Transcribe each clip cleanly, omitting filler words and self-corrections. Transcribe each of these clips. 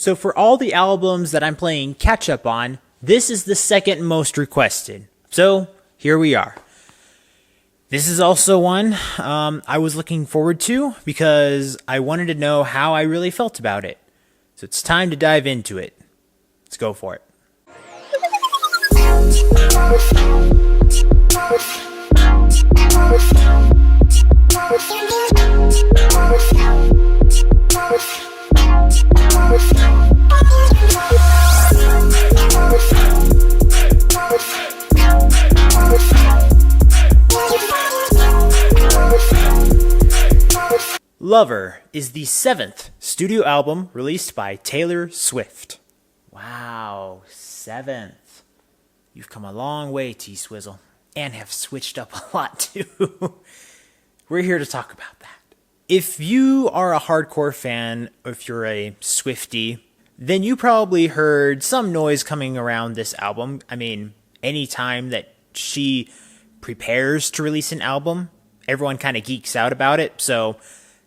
So for all the albums that I'm playing catch up on, this is the second most requested. So here we are. This is also one I was looking forward to because I wanted to know how I really felt about it. So it's time to dive into it. Let's go for it. Lover is the 7th studio album released by Taylor Swift. Wow, 7th. You've come a long way, T-Swizzle, and have switched up a lot too. We're here to talk about that. If you are a hardcore fan, if you're a Swiftie, then you probably heard some noise coming around this album. I mean, anytime that she prepares to release an album, everyone kind of geeks out about it. So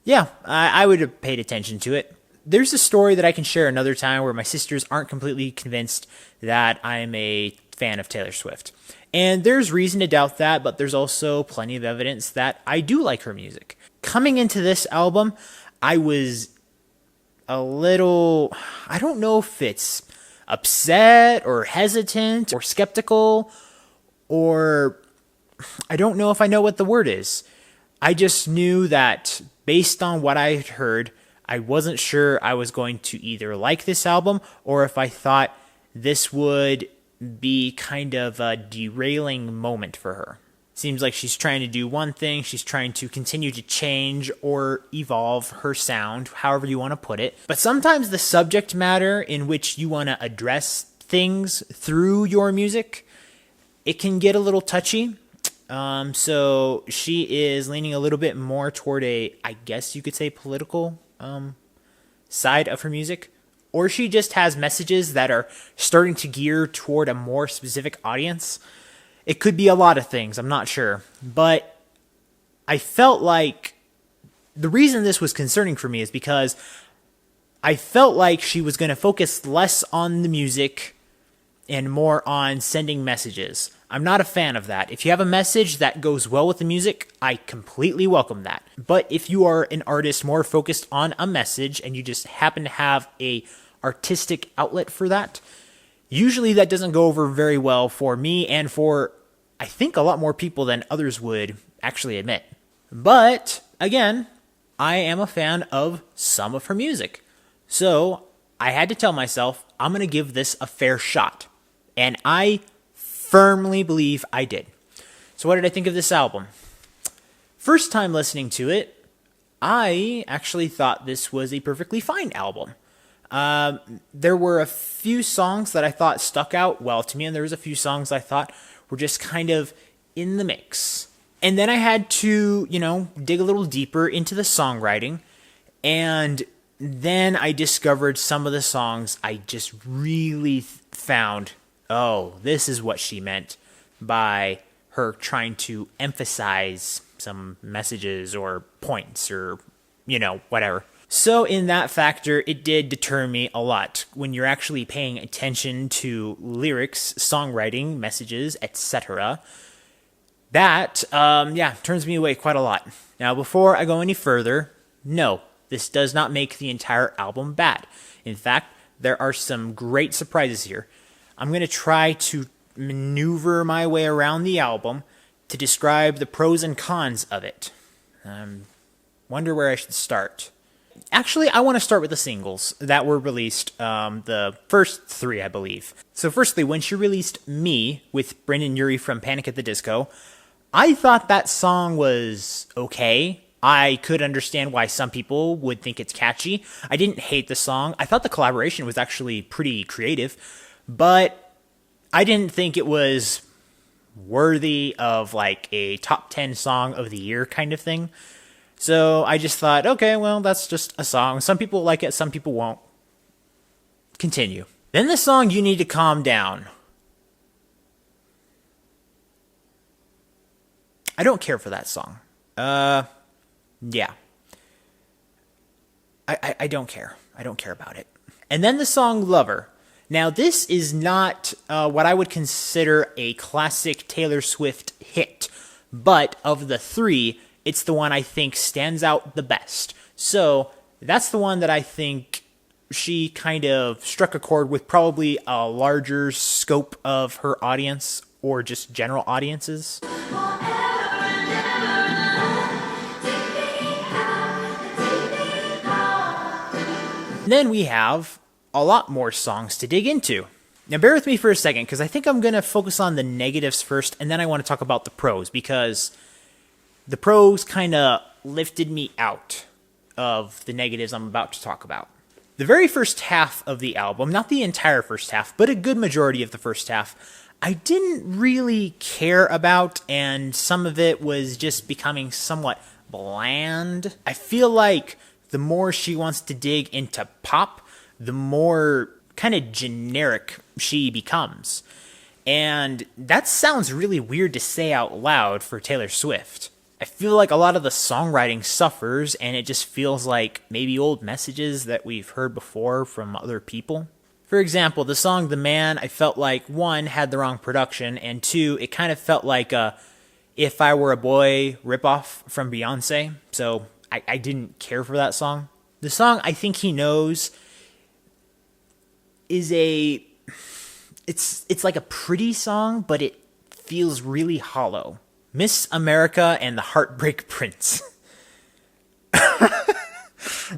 yeah, I would have paid attention to it. There's a story that I can share another time where my sisters aren't completely convinced that I'm a fan of Taylor Swift. And there's reason to doubt that, but there's also plenty of evidence that I do like her music. Coming into this album, I was a little, I don't know if it's upset or hesitant or skeptical, or I don't know if I know what the word is. I just knew that based on what I had heard, I wasn't sure I was going to either like this album or if I thought this would be kind of a derailing moment for her. Seems like she's trying to do one thing, she's trying to continue to change or evolve her sound, however you want to put it. But sometimes the subject matter in which you want to address things through your music, it can get a little touchy. So she is leaning a little bit more toward a, I guess you could say, political side of her music. Or she just has messages that are starting to gear toward a more specific audience. It could be a lot of things, I'm not sure. But I felt like the reason this was concerning for me is because I felt like she was going to focus less on the music and more on sending messages. I'm not a fan of that. If you have a message that goes well with the music, I completely welcome that. But if you are an artist more focused on a message and you just happen to have a artistic outlet for that, usually that doesn't go over very well for me and for, I think, a lot more people than others would actually admit. But again, I am a fan of some of her music. So I had to tell myself, I'm going to give this a fair shot. And I firmly believe I did. So what did I think of this album? First time listening to it, I actually thought this was a perfectly fine album. There were a few songs that I thought stuck out well to me, and there was a few songs I thought were just kind of in the mix. And then I had to, dig a little deeper into the songwriting, and then I discovered some of the songs I just really found, oh, this is what she meant by her trying to emphasize some messages or points or, whatever. So in that factor, it did deter me a lot when you're actually paying attention to lyrics, songwriting, messages, etc. That, turns me away quite a lot. Now, before I go any further, no, this does not make the entire album bad. In fact, there are some great surprises here. I'm going to try to maneuver my way around the album to describe the pros and cons of it. Wonder where I should start. Actually, I want to start with the singles that were released, the first 3, I believe. So firstly, when she released Me with Brendon Urie from Panic at the Disco, I thought that song was okay. I could understand why some people would think it's catchy. I didn't hate the song. I thought the collaboration was actually pretty creative. But I didn't think it was worthy of like a top 10 song of the year kind of thing. So I just thought, okay, well, that's just a song. Some people like it, some people won't. Continue. Then the song You Need to Calm Down. I don't care for that song. Yeah. I don't care. I don't care about it. And then the song Lover. Now, this is not what I would consider a classic Taylor Swift hit, but of the three, it's the one I think stands out the best. So, that's the one that I think she kind of struck a chord with probably a larger scope of her audience or just general audiences. Then we have a lot more songs to dig into. Now bear with me for a second, because I think I'm going to focus on the negatives first, and then I want to talk about the pros, because the pros kind of lifted me out of the negatives I'm about to talk about. The very first half of the album, not the entire first half, but a good majority of the first half, I didn't really care about, and some of it was just becoming somewhat bland. I feel like the more she wants to dig into pop, the more kind of generic she becomes. And that sounds really weird to say out loud for Taylor Swift. I feel like a lot of the songwriting suffers, and it just feels like maybe old messages that we've heard before from other people. For example, the song The Man, I felt like, one, had the wrong production, and two, it kind of felt like a If I Were a Boy ripoff from Beyonce, so I didn't care for that song. The song I Think He Knows is it's like a pretty song, but it feels really hollow. Miss America and the Heartbreak Prince.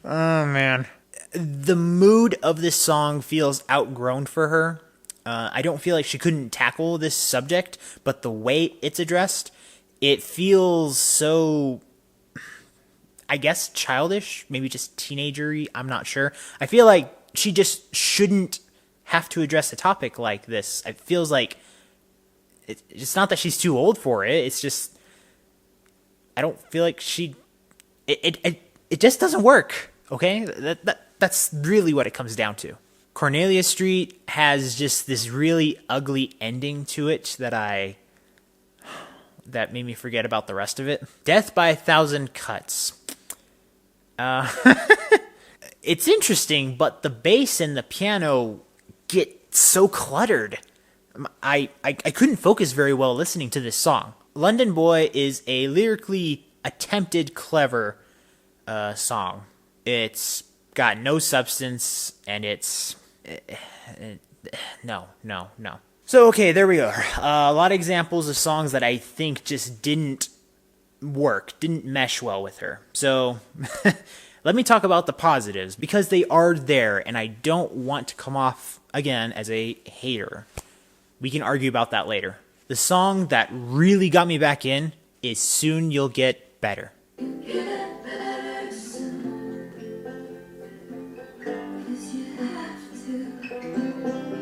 Oh, man. The mood of this song feels outgrown for her. I don't feel like she couldn't tackle this subject, but the way it's addressed, it feels so, I guess, childish, maybe just teenager-y, I'm not sure. I feel like she just shouldn't have to address a topic like this. It feels like it's not that she's too old for it. It's just I don't feel like it just doesn't work. Okay, that's really what it comes down to. Cornelia Street has just this really ugly ending to it that made me forget about the rest of it. Death by a Thousand Cuts. It's interesting, but the bass and the piano get so cluttered. I couldn't focus very well listening to this song. London Boy is a lyrically attempted clever song. It's got no substance, and it's no. So okay, there we are. A lot of examples of songs that I think just didn't work, didn't mesh well with her. So let me talk about the positives, because they are there, and I don't want to come off, again, as a hater. We can argue about that later. The song that really got me back in is Soon You'll Get Better.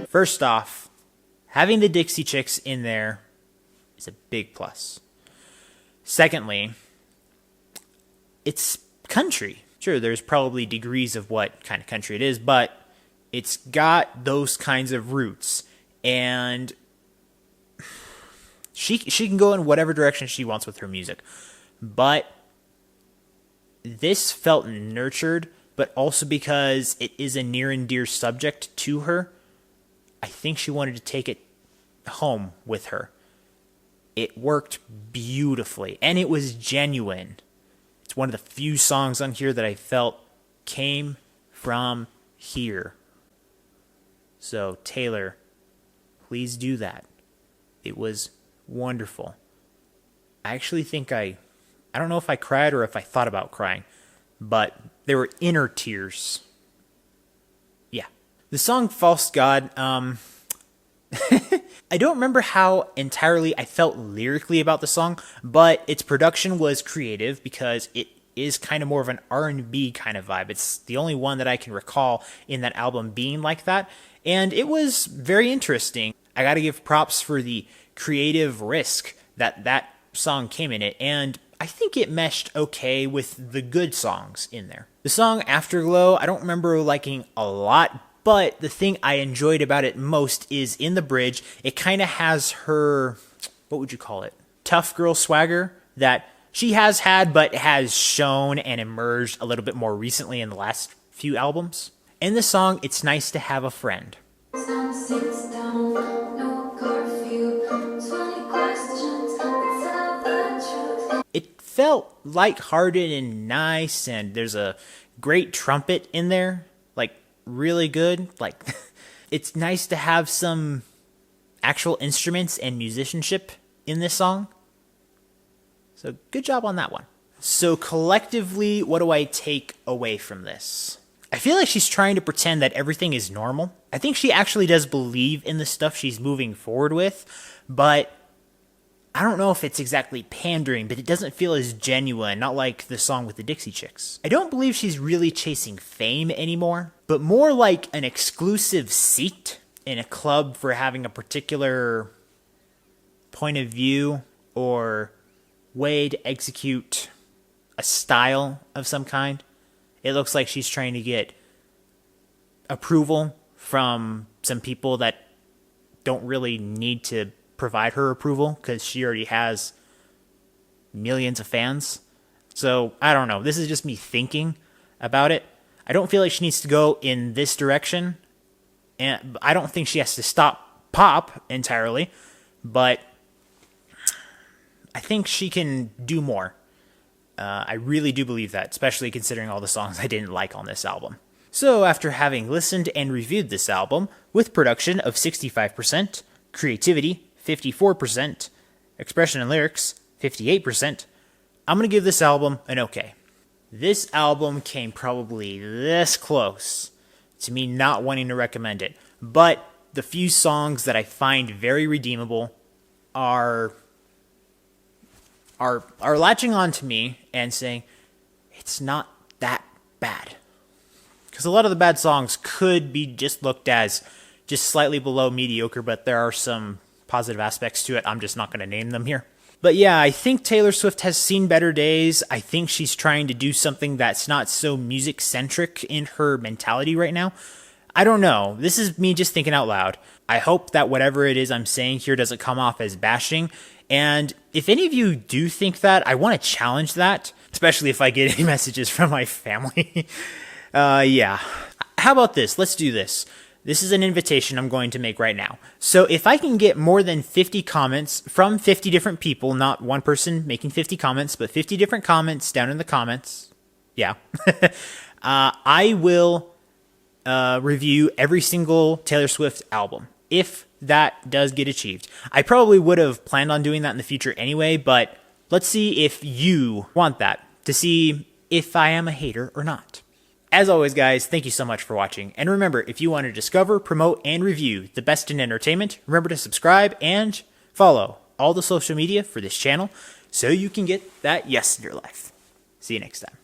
First off, having the Dixie Chicks in there is a big plus. Secondly, it's country. Sure, there's probably degrees of what kind of country it is, but it's got those kinds of roots. And she can go in whatever direction she wants with her music. But this felt nurtured, but also because it is a near and dear subject to her, I think she wanted to take it home with her. It worked beautifully, and it was genuine. It's one of the few songs on here that I felt came from here. So, Taylor, please do that. It was wonderful. I actually think I don't know if I cried or if I thought about crying, but there were inner tears. Yeah. The song False God, I don't remember how entirely I felt lyrically about the song, but its production was creative because it is kind of more of an R&B kind of vibe. It's the only one that I can recall in that album being like that, and it was very interesting. I gotta give props for the creative risk that song came in it, and I think it meshed okay with the good songs in there. The song Afterglow, I don't remember liking a lot, but the thing I enjoyed about it most is in the bridge, it kind of has her, what would you call it? Tough girl swagger that she has had, but has shown and emerged a little bit more recently in the last few albums. In the song, It's Nice to Have a Friend. It felt lighthearted and nice, and there's a great trumpet in there, like really good. Like, it's nice to have some actual instruments and musicianship in this song. So good job on that one. So collectively, what do I take away from this? I feel like she's trying to pretend that everything is normal. I think she actually does believe in the stuff she's moving forward with, but I don't know if it's exactly pandering, but it doesn't feel as genuine, not like the song with the Dixie Chicks. I don't believe she's really chasing fame anymore, but more like an exclusive seat in a club for having a particular point of view or way to execute a style of some kind. It looks like she's trying to get approval from some people that don't really need to provide her approval because she already has millions of fans. So, I don't know. This is just me thinking about it. I don't feel like she needs to go in this direction. And I don't think she has to stop pop entirely. But I think she can do more. I really do believe that, especially considering all the songs I didn't like on this album. So after having listened and reviewed this album, with production of 65%, creativity 54%, expression and lyrics 58%, I'm going to give this album an okay. This album came probably this close to me not wanting to recommend it, but the few songs that I find very redeemable are latching on to me and saying, it's not that bad. Because a lot of the bad songs could be just looked as just slightly below mediocre, but there are some positive aspects to it. I'm just not going to name them here. But yeah, I think Taylor Swift has seen better days. I think she's trying to do something that's not so music-centric in her mentality right now. I don't know. This is me just thinking out loud. I hope that whatever it is I'm saying here doesn't come off as bashing. And if any of you do think that, I want to challenge that, especially if I get any messages from my family. Yeah. How about this? Let's do this. This is an invitation I'm going to make right now. So if I can get more than 50 comments from 50 different people, not one person making 50 comments, but 50 different comments down in the comments, yeah, I will review every single Taylor Swift album, if that does get achieved. I probably would have planned on doing that in the future anyway, but let's see if you want that, to see if I am a hater or not. As always, guys, thank you so much for watching. And remember, if you want to discover, promote, and review the best in entertainment, remember to subscribe and follow all the social media for this channel so you can get that yes in your life. See you next time.